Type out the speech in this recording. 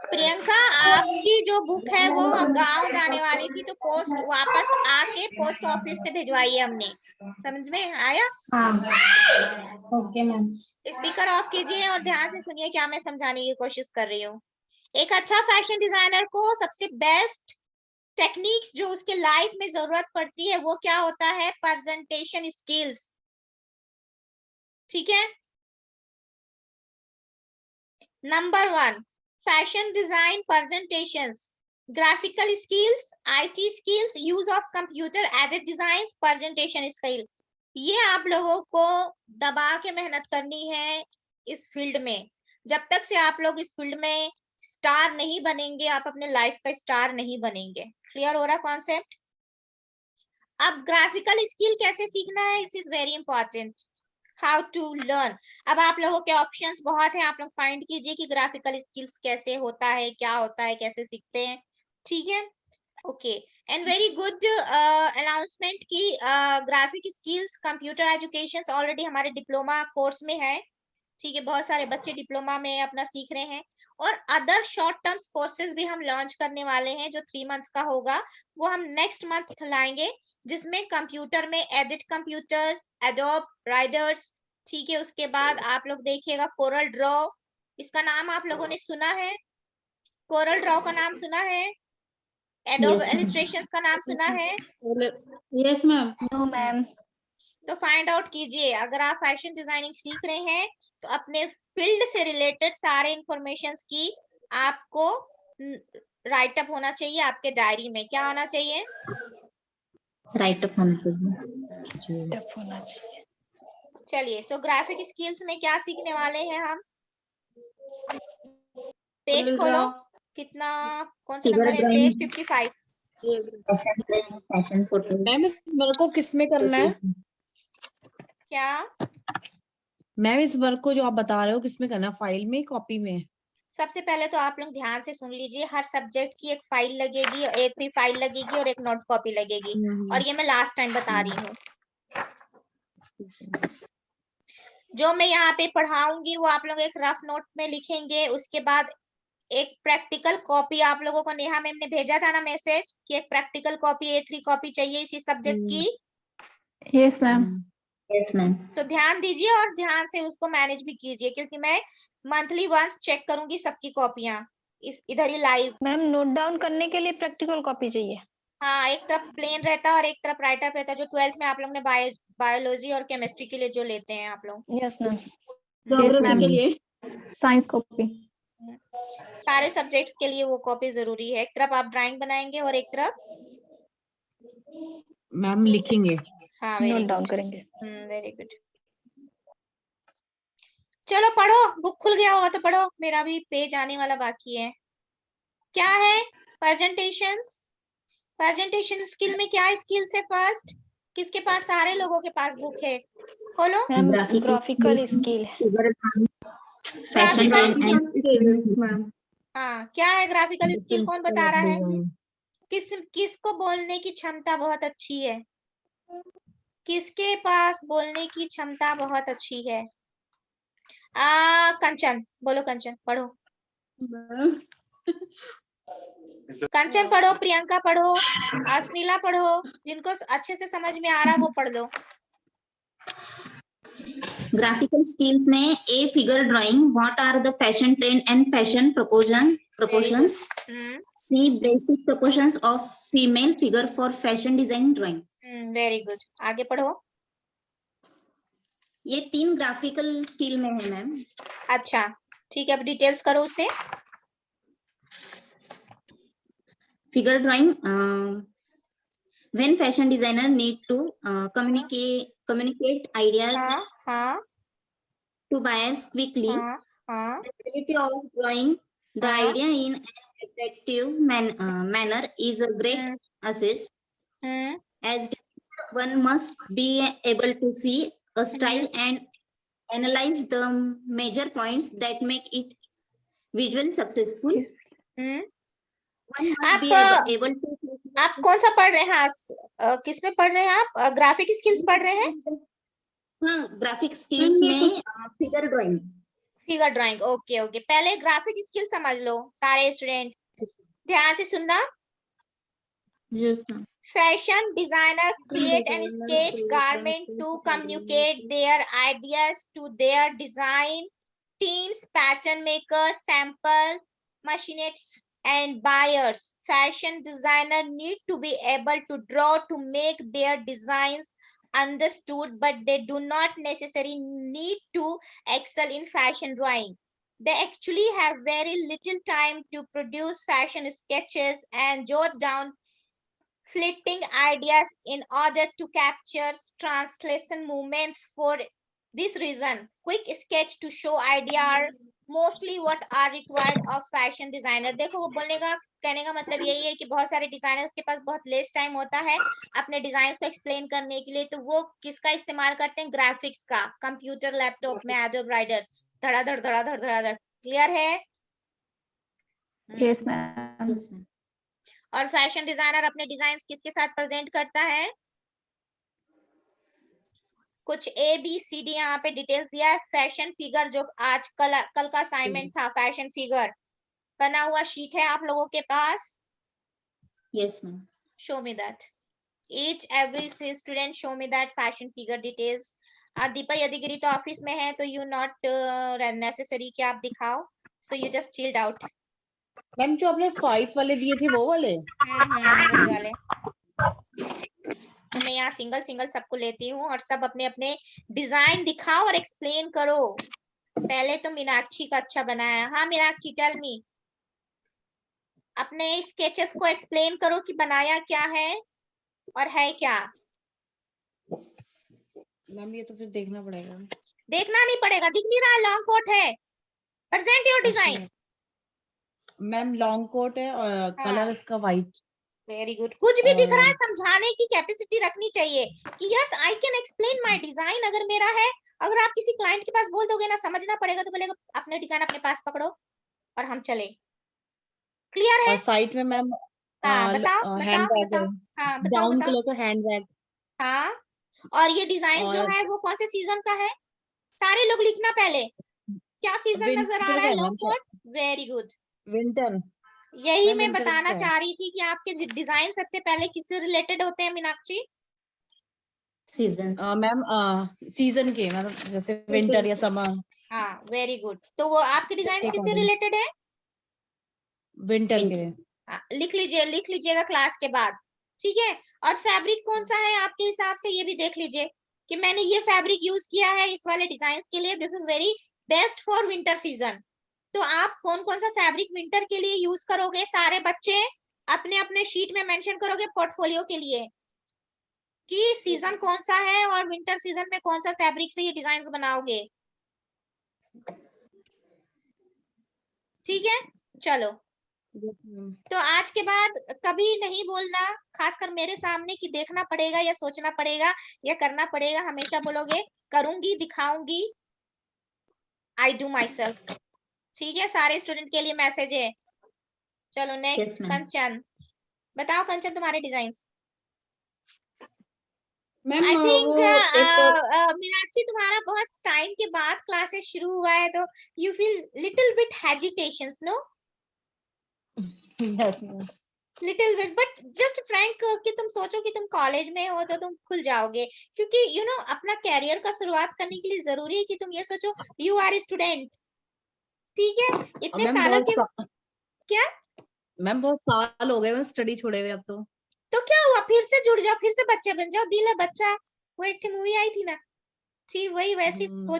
प्रियंका, आपकी जो बुक है वो गांव जाने वाली थी, तो पोस्ट वापस आके पोस्ट ऑफिस से भिजवाई है हमने। समझ में आया? हाँ ओके मैम। स्पीकर ऑफ कीजिए और ध्यान से सुनिए क्या मैं समझाने की कोशिश कर रही हूँ। एक अच्छा फैशन डिजाइनर को सबसे बेस्ट टेक्निक्स जो उसके लाइफ में जरूरत पड़ती है वो क्या होता है? Presentation skills. ठीक है। Number 1, fashion design presentations, graphical skills, IT skills, use of computer aided designs, presentation skill. ये आप लोगों को दबा के मेहनत करनी है इस फील्ड में। जब तक से आप लोग इस फील्ड में स्टार नहीं बनेंगे, आप अपने लाइफ का स्टार नहीं बनेंगे। क्लियर हो रहा कॉन्सेप्ट? अब ग्राफिकल स्किल कैसे सीखना है, this is very important. How to learn. अब आप लोगों के ऑप्शंस बहुत हैं, आप लोग फाइंड कीजिए कि ग्राफिकल स्किल्स कैसे होता है, क्या होता है, कैसे सीखते हैं। ठीक है, okay. And very good announcement की graphic skills computer education already हमारे डिप्लोमा कोर्स में है। ठीक है, बहुत सारे बच्चे डिप्लोमा में अपना सीख रहे हैं। और अदर शॉर्ट टर्म कोर्सेज भी हम लॉन्च करने वाले हैं जो 3 मंथ्स का होगा, वो हम नेक्स्ट मंथ खिलाएंगे, जिसमें कंप्यूटर में एडिट कंप्यूटर्स, एडोब राइडर्स। ठीक है, उसके बाद आप लोग देखिएगा कोरल ड्रॉ, इसका नाम आप लोगों ने सुना है? कोरल ड्रॉ का नाम सुना है? एडोब इलस्ट्रेशंस का नाम सुना है? Yes ma'am. No ma'am. तो फाइंड आउट कीजिए, अगर आप फैशन डिजाइनिंग सीख रहे हैं तो अपने फील्ड से रिलेटेड सारे इंफॉर्मेशन की आपको राइट अप होना चाहिए आपके डायरी में। क्या होना चाहिए? राइट अप होना चाहिए। चलिए, सो ग्राफिक स्किल्स में क्या सीखने वाले हैं हम? पेज खोलो, कितना, कौन सा नंबर है? पेज 55। Fashion photo. मैम इस वर्क को किस में करना है? क्या मैम इस वर्क को जो आप बता रहे हो किस में करना है? फाइल में, कॉपी में? सबसे पहले तो आप लोग ध्यान से सुन लीजिए, हर सब्जेक्ट की एक फाइल लगेगी, एक भी फाइल लगेगी और एक नोट कॉपी लगेगी। और ये मैं लास्ट टाइम बता रही हूँ, जो मैं यहाँ पे पढ़ाऊंगी वो आप लोग एक रफ नोट में लिखेंगे। उसके बाद एक प्रैक्टिकल कॉपी आप लोगों को नेहा मैम ने भेजा था ना मैसेज कि एक प्रैक्टिकल कॉपी A3 कॉपी चाहिए इसी सब्जेक्ट की। Yes ma'am. Yes ma'am. तो ध्यान दीजिए और ध्यान से उसको मैनेज भी कीजिए, क्योंकि मैं मंथली वंस चेक करूंगी सबकी कॉपियां इस इधर ही लाइव। मैम नोट डाउन करने के लिए प्रैक्टिकल कॉपी चाहिए? हाँ, एक तरफ प्लेन रहता है और एक तरफ राइटर रहता है, जो 12th में आप लोग ने बायोलॉजी और केमिस्ट्री के लिए जो लेते हैं आप लोग। Yes ma'am. के लिए साइंस कॉपी। सारे सब्जेक्ट्स के लिए वो कॉपी जरूरी है। एक तरफ आप ड्राइंग बनाएंगे और एक तरफ मैम लिखेंगे। हाँ, वेरी नोट डाउन गुड, करेंगे। Very good. चलो पढ़ो, बुक खुल गया होगा तो पढ़ो, मेरा भी पेज आने वाला बाकी है। क्या है? प्रेजेंटेशंस। प्रेजेंटेशन स्किल में क्या स्किल्स है? फर्स्ट, किसके पास? सारे लोगों के पास बुक है, खोलो। Ma'am graphical skill. Fashion graphical skill, ma'am. हाँ, क्या है ग्राफिकल स्किल? कौन बता रहा है? किसको बोलने की क्षमता बहुत अच्छी है? किसके पास बोलने की क्षमता बहुत अच्छी है? कंचन, बोलो कंचन, पढ़ो। कंचन पढ़ो, प्रियंका पढ़ो, अस्मिला पढ़ो, जिनको अच्छे से समझ में आ रहा वो पढ़ लो। ग्राफिकल स्किल्स में A figure drawing, what are the fashion trend and fashion proportions. C basic proportions of female figure for fashion design drawing. Very good, आगे पढ़ो। ये 3 ग्राफिकल स्किल में है मैम। अच्छा, ठीक है, अब डिटेल्स करो उसे। Figure drawing, when fashion designer need to communicate ideas हाँ हाँ to buyers quickly. हाँ The ability of drawing the idea in an attractive manner is a great assist. As designer, one must be able to see a style and analyze the major points that make it visually successful. One must be able to. आप कौन सा पढ़ रहे हैं? हाँ, किस में पढ़ रहे हैं आप? ग्राफिक स्किल्स पढ़ रहे हैं? हाँ, ग्राफिक स्किल्स में figure drawing. Figure drawing, okay okay. पहले ग्राफिक स्किल समझ लो सारे स्टूडेंट, ध्यान से सुनना। Yes, ma'am. Fashion designer create and sketch garment to communicate their ideas to their design teams, pattern makers, sample machinists, and buyers. Fashion designer need to be able to draw to make their designs understood, but they do not necessarily need to excel in fashion drawing. They actually have very little time to produce fashion sketches and jot down fleeting ideas in order to capture translation movements. For this reason, quick sketch to show idea are mostly what are required of fashion designer. देखो वो बोलने का कहने का मतलब यही है कि बहुत सारे डिजाइनर्स के पास बहुत लेस टाइम होता है अपने डिजाइन को एक्सप्लेन करने के लिए, तो वो किसका इस्तेमाल करते हैं? ग्राफिक्स का, कंप्यूटर लैपटॉप में एडोब राइडर, धड़ाधड़ धड़ाधड़ धड़ाधड़। क्लियर है? Yes, ma'am. Yes, ma'am. और फैशन डिजाइनर अपने डिजाइन्स किसके साथ प्रेजेंट करता है? कुछ ए बी सी डी यहाँ पे डिटेल्स दिया है। फैशन फिगर जो आज कल का असाइनमेंट था, फैशन फिगर बना हुआ शीट है आप लोगों के पास? Yes, ma'am. Show me that, each every student show me that fashion figure details. Deepa Yadagiri तो ऑफिस में है, तो यू नॉट नेसेसरी कि आप दिखाओ, so you just chilled out. Ma'am जो आपने 5 वाले दिए थे वो वाले? वही वाले। तो मैं यहाँ सिंगल सिंगल सबको लेती हूँ और सब अपने अपने डिजाइन दिखाओ और एक्सप्लेन करो। पहले तो मीनाक्षी का अच्छा बनाया। हाँ मीनाक्षी, टेल मी, अपने स्केचेस को एक्सप्लेन करो कि बनाया क्या है और है क्या। मैम ये तो फिर देखना पड़ेगा। देखना नहीं पड़ेगा, दिख नहीं रहा, लॉन्ग कोट है। Present your design. Ma'am long coat है और कलर इसका व्हाइट। Very good. कुछ भी दिख रहा है, समझाने की कैपेसिटी रखनी चाहिए कि yes I can explain my design. अगर मेरा है, अगर आप किसी क्लाइंट के पास बोल दोगे ना समझना पड़ेगा, तो बोलेगा अपने डिजाइन अपने पास पकड़ो और हम चले। क्लियर है? और साइड में मैम हाँ बताओ हैंड बताओ बैग बताओ। हाँ बताओ ब्राउन बताओ। कलर का हैंड बैग। हाँ, और ये डिजाइन जो और है वो कौन से सीजन का है? सारे लोग लिखना पहले, क्या सीजन नजर आ रहा है? Long coat. Very good. Winter. यही मैम मैं winter बताना का है। चाह रही थी कि आपके डिजाइन सबसे पहले किससे रिलेटेड होते हैं मीनाक्षी? Season. मैम सीजन के, मतलब जैसे विंटर या समर। हाँ वेरी गुड। तो वो आपके डिजाइन किससे रिलेटेड है? विंटर के। हाँ, लिख लीजिएगा क्लास के बाद, ठीक है। और फैब्रिक कौन सा है आपके हिसाब से, ये भी देख लीजिए कि मैंने ये फैब्रिक यूज किया है इस वाले डिजाइन के लिए, this is very best for winter season. तो आप कौन कौन सा फैब्रिक विंटर के लिए यूज करोगे? सारे बच्चे अपने अपने शीट में मेंशन करोगे पोर्टफोलियो के लिए कि सीजन कौन सा है और विंटर सीजन में कौन सा फैब्रिक से ये डिजाइन बनाओगे। ठीक है, चलो। तो आज के बाद कभी नहीं बोलना, खासकर मेरे सामने, कि देखना पड़ेगा या सोचना पड़ेगा या करना पड़ेगा। हमेशा बोलोगे करूंगी, दिखाऊंगी, आई डू माई सेल्फ। ठीक है, सारे स्टूडेंट के लिए मैसेज है। चलो नेक्स्ट, Yes, ma'am. कंचन बताओ। कंचन तुम्हारे डिजाइन। मैम आई थिंक वो एक मीनाक्षी तुम्हारा बहुत टाइम के बाद क्लासेस शुरू हुआ है, तो you feel little bit hesitations, no? Yes ma'am. Little bit, but just frank कि तुम सोचो कि तुम कॉलेज में हो तो तुम खुल जाओगे, क्योंकि यू नो अपना कैरियर का शुरुआत करने के लिए जरूरी है कि तुम ये सोचो यू आर स्टूडेंट। ठीक है, इतने मैम सालों के क्या? मैम बहुत साल हो गए मैं स्टडी छोड़े हुए अब तो क्या हुआ, फिर से जुड़ जाओ, फिर से बच्चे बन जाओ। दिल है बच्चा, वो एक मूवी आई थी ना, ठीक वही वैसी सोच